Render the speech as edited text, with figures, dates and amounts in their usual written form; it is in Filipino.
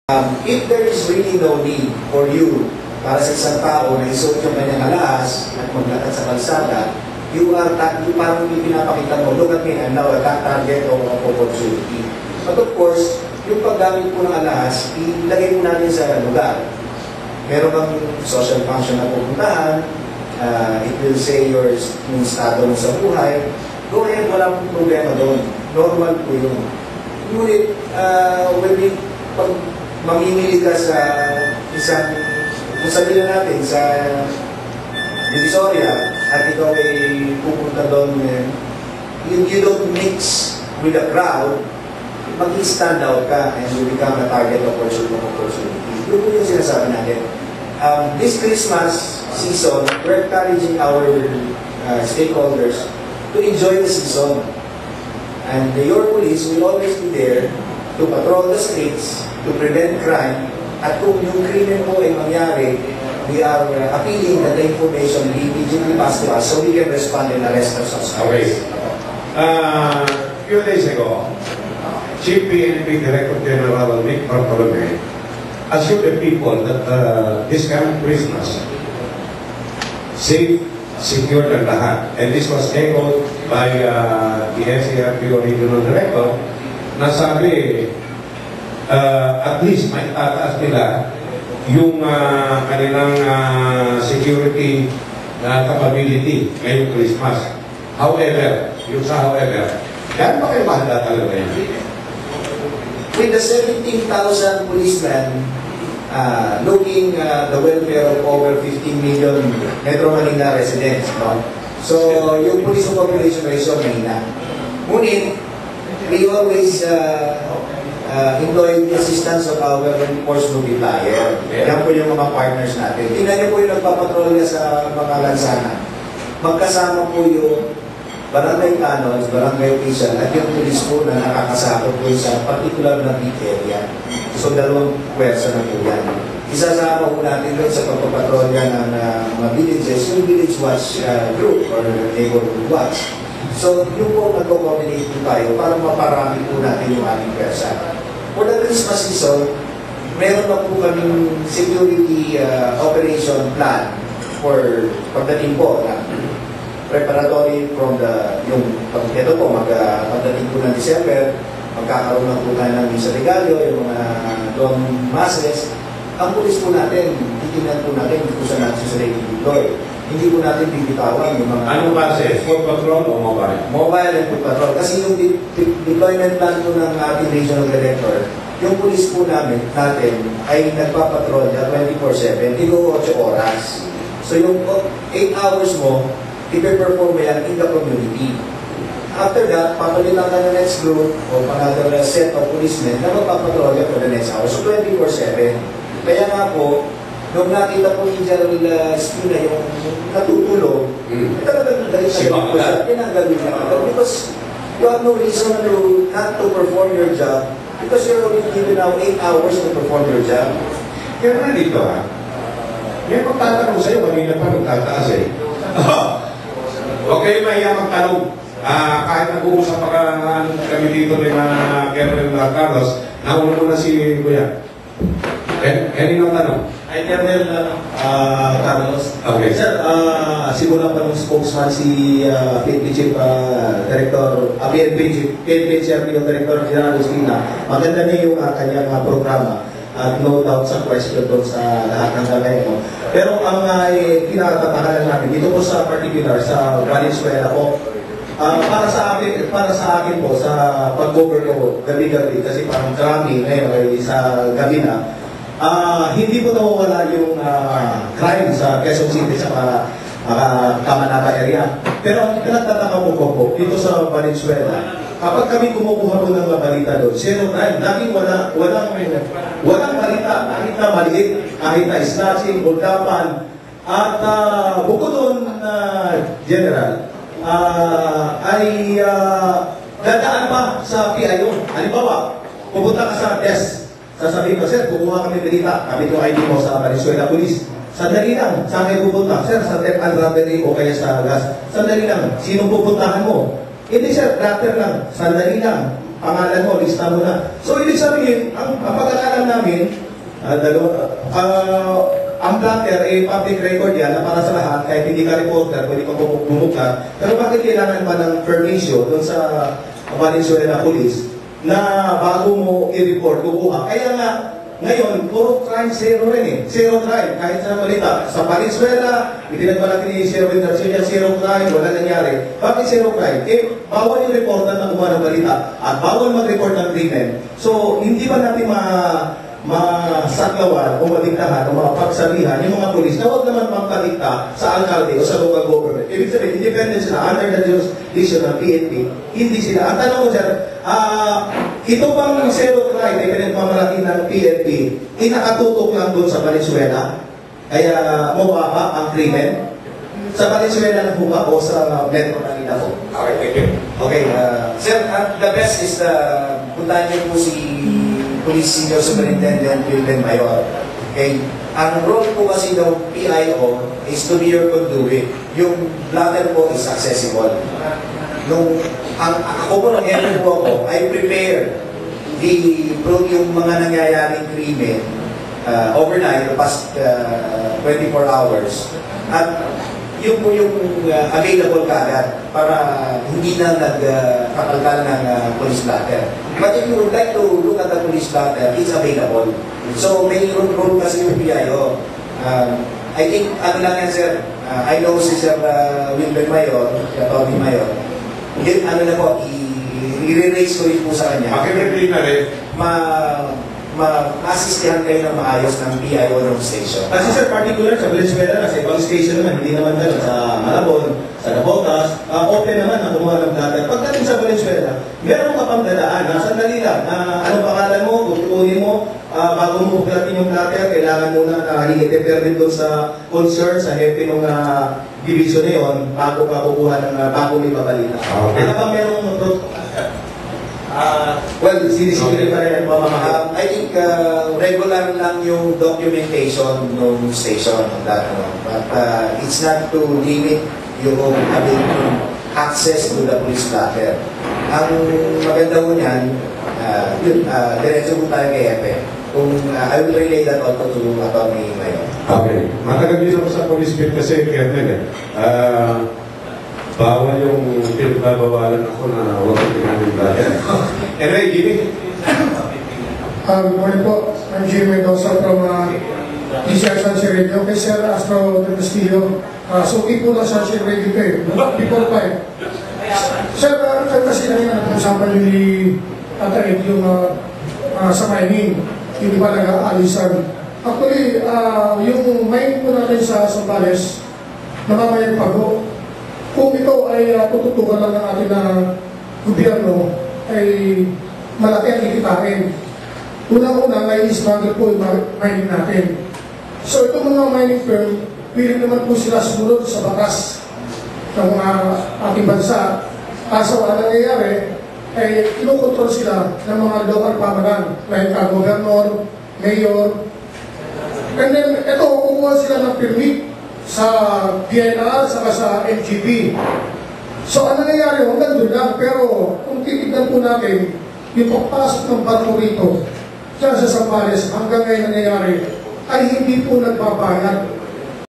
If there is really no need for you para sa isang tao na isuot yung kanyang alas at maglakad sa kalsada, you parang pinapakita mo, look at me, I'm now a target of opportunity. But of course, yung paggamit po ng alas, ilagay mo natin sa lugar. Meron kang social function na pupuntahan, it will say yung estado mo sa buhay, go ahead, walang problema doon. Normal po yun. Ngunit, pag mamimili ka sa isang, kung sabihin natin, sa Divisoria, at ikaw ay pupunta doon, you don't mix with the crowd, mag-stand out ka and you become a target of opportunity. Yun po yung sinasabi natin. This Christmas season, we're encouraging our stakeholders to enjoy the season. And your police will always be there to patrol the streets, to prevent crime, at kung yung krimen po ay mangyari, we are appealing that the information be immediately passed to us so we can respond and arrest the suspects. Okay. Few days ago, Chief PNP Director General Nick Bartolome assured the people that this coming Christmas, safe, secure ang lahat. And this was echoed by the NCRPO Regional Director na sabi, at least may tataas nila yung kanilang security capability ngayong Christmas. However, yan ba kayo mahanda talaga yan? With the 17,000 policemen looking the welfare of over 15 million Metro Manila residents, no? So, yung police population ratio mahina. Ngunit, we always employ the assistance of our force multiplier. Yan po yung mga partners natin. Tingnan niyo po yung nagpapatrolya sa mga lansangan. Magkasama po yung barangay canons, barangay official, at yung police po na nakakasakot po sa particular na beat area. So, dalawang pwersa na po yan. Isasama po natin doon sa pagpapatrolya ng mga villages, yung village watch group or neighborhood watch. So, yung po nag-coordinate po tayo para maparami po natin yung aming pwersa. For the Christmas season, meron na po kaming security operation plan for pagdating po na preparatory from ito po, pagdating po ng December, magkakaroon na po tayo ng Misa Regalio, yung mga Don Masses. Ang pulis po natin, titignan po natin kung saan natin sa deploy. Hindi po natin bibitawan yung mga... Anong base? Foot patrol o mobile? Mobile and foot patrol. Kasi yung deployment plan po ng ating regional director, yung pulis po natin ay nagpapatrolya 24/7, ito 8 oras. So yung 8 hours mo, ipe-perform mo yan in the community. After that, papalitan ka ng next group o another set of policemen na magpapatrolya for the next hour. So 24/7. Kaya nga po, nung nakita po ni General Espina yung natutulog, talagang galit na po siya, pinanggalin niya. Because you have no reason not to perform your job because you're only given now 8 hours to perform your job. Kaya na dito may magtatanong sa'yo, kanina pa magtataas eh. Okay, mahiya magtanong. Kahit nag-uusap pa kami dito ng Colonel Carlos, nauna mo na si Kuya. Kanina tanong? Ay, Colonel Carlos. Okay. Sir, simula pa ng spokesman si PNP Chief Director, PNP Chairman Director General Espina. Maganda niya yung kanyang programa. At no doubt sa question doon sa lahat ng gagawin mo. Pero ang pinakatatahanan natin dito po sa particular sa Valenzuela po, para sa akin po sa pag-cover ko gabi-gabi kasi parang kami ngayon ay sa gabi na, hindi po nawawala yung crime sa Quezon City sa Kamanaba area. Pero ang pinagtataka ko po dito sa Valenzuela, kapag kami kumukuha po ng balita doon, zero crime, laging walang balita, kahit na maliit, kahit na snatching, buldapan, at bukod doon, General, ay dadaan pa sa PIO. Halimbawa, pupunta ka sa desk, sasabihin mo, sir, kumuha kami balita, kami yung ID mo sa Valenzuela Police. Sandali lang, saan kayo pupunta? Sir, sa Tep and Robbery o kaya sa gas. Sandali lang, sino pupuntahan mo? Hindi sir, gratter lang, sandali lang. pangalan mo, lista mo na. So, ibig sabihin, ang pagkakalam namin, ang blatter, public record yan na para sa lahat, kahit hindi ka reporter, pwede kang bumuklat. Pero bakit kailangan pa ng permission doon sa Valenzuela Police na bago mo i-report, kukuha? Kaya nga, ngayon, puro crime zero rin eh. Zero crime, kahit sa balita. Sa Valenzuela, itinagpa natin ni Sir Winter, zero crime, wala nangyari. Bakit zero crime? Bawal yung reporter na kumuha ng balita at bawal mag-report ng krimen. So, hindi ba natin masaklawan o madiktahan o mapagsabihan yung mga polis na huwag naman magpadikta sa alkalde o sa local government. Ibig sabihin, independent sila under the jurisdiction ng PNP. Hindi sila. Ang tanong ko, sir, ito bang zero crime ay pinagmamalaki ng PNP, inakatutok lang doon sa Valenzuela? Kaya mababa ang krimen? Sa Valenzuela na buka o sa Metro Manila po? Okay, thank you. Okay, sir, the best is puntahan niyo po si Police Senior Superintendent Wilben Mayor. Okay? Ang role po kasi ng PIO is to be your conduit. Yung blatter po is accessible. Ako po nung ero po ako, I prepare yung mga nangyayaring krimen overnight, the past 24 hours. At yun po yung available kagad para hindi na nagkakalkal ng police blatter. But if you would like to look at the police blatter, it's available. So may role kasi yung PIO. I think, ano lang yan, sir, I know si Sir Wilben Mayor, Tony Mayor, ano na po, i-raise ko rin po sa kanya. Pakipagpili na rin. Ma-assistihan kayo ng maayos ng PIO ng station. Kasi sir, particular sa Valenzuela na sa ibang station naman, hindi naman gano'n sa Malabon, sa Navotas, open naman ang kumuha ng blatter. Pagdating sa Valenzuela, meron ka pang dadaan, sandali lang, anong pangalan mo, tutuunin mo, bago mo buklatin yung blatter, kailangan muna na i-prepare doon sa concern, sa hepe ng division na yun, bago ka kukuha ng bago may pabalita. Okay. Ano ba merong well, sinisipin pa rin ang pamamahala. I think regular lang yung documentation ng station. But it's not to limit yung access to the police blatter. Ang maganda mo niyan, diretso mo tayo kay Epe. I will relay that also to Atty. Mayor. Okay. Matagal din ako sa police beat kasi Kevin bawal yung pinagbabawalan ako na huwag ko tinanong blatter. Anyway, Jimmy. Good morning po. I'm Jimmy Mendoza from DCR Sunshine Radio. Kay Sir Astro del Castillo. Suki po lang Sunshine Radio kayo. Before 5. Sir, kasi kanina nag-usapan yung Ed yung sa mining. Hindi pa nag-aalisan. Actually, yung mine po natin sa Zambales, namamayang pago. Kung ito ay tututukan lang ng ating gobyerno, ay malaki ang kikitain. Unang-una, nai-smuggle po yung mining natin. So itong mga mining firm, willing naman po sila sumunod sa batas ng ating bansa. Kaso ang nangyayari, ay kinukontrol sila ng mga local pamanan, like governor, mayor. And then, ito, kukuha sila ng permit sa DNR, saka sa MGB. So, ang nangyayari, hanggang doon lang. Pero, kung titignan po natin, yung pagpasok ng barko rito, dyan sa Zambales, hanggang ngayon nangyayari, ay hindi po nagbabayad